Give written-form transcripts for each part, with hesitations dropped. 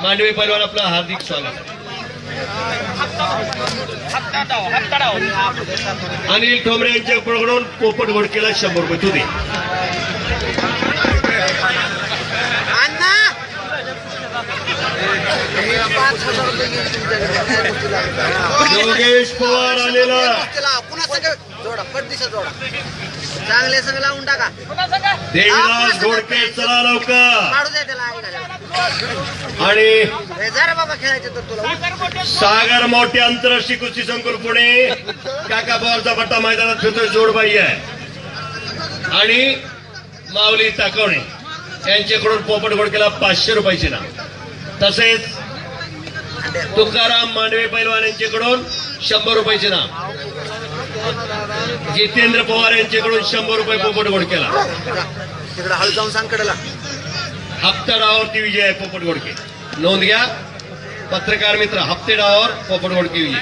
मांडवे पैलवान आपलं हार्दिक स्वागत. अनिल ठोंबरे यांच्याकडून पोपट घोडकेला 100 रुपये तू दे. योगेश पवार आलेला चांगले संग लावून टाका. देवीराज घोडके चला लवकर. आणि बाबा खेळायचे तर तुला सागर मोठे आंतरराष्ट्रीय कुस्ती संकुल पुणे काका पवारचा पट्टा मैदानात फिरतोय. जोडबाई आहे आणि माऊली ताकवणे यांच्याकडून पोपट घोडकेला 500 रुपयाची ना. तसेच तुकाराम मांडवे पैलवान यांच्याकडून 100 रुपयाचे ना. जितेंद्र पवार यांच्याकडून 100 रुपये पोपट घोडकेला. तिकडे हळू जाऊन सांग कडेला. हप्तेडावावरती विजय आहे पोपट घोडके. नोंद घ्या पत्रकार मित्र. हप्तेडावावर पोपट घोडके विजय.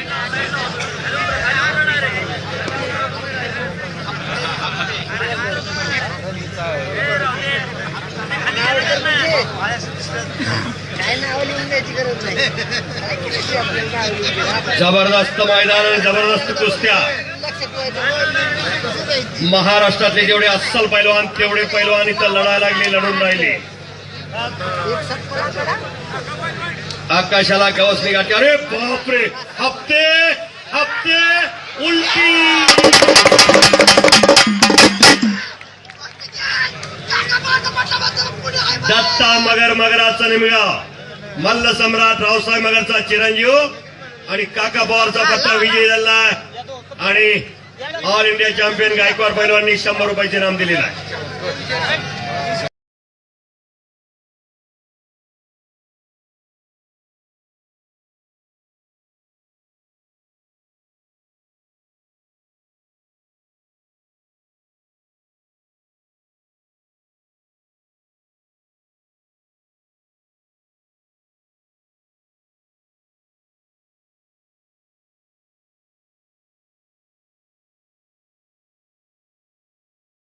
जबरदस्त मैदान आणि जबरदस्त कुस्त्या. महाराष्ट्रातले जेवढे अस्सल पैलवान तेवढे पैलवान इथं लढायला लागले, लढून राहिले. आकाशाला गवसणी गाठी. अरे बापरे, हप्ते हप्ते उलटी. दत्ता मगर मगराचा निमगा, मल्ल सम्राट रावसाहेब मगरचा चिरंजीव आणि काका पवारचा पट्टा विजयी झाला. आणि ऑल इंडिया चॅम्पियन गायकवाड पैलवाननी 100 रुपयाचे इनाम दिलेला आहे.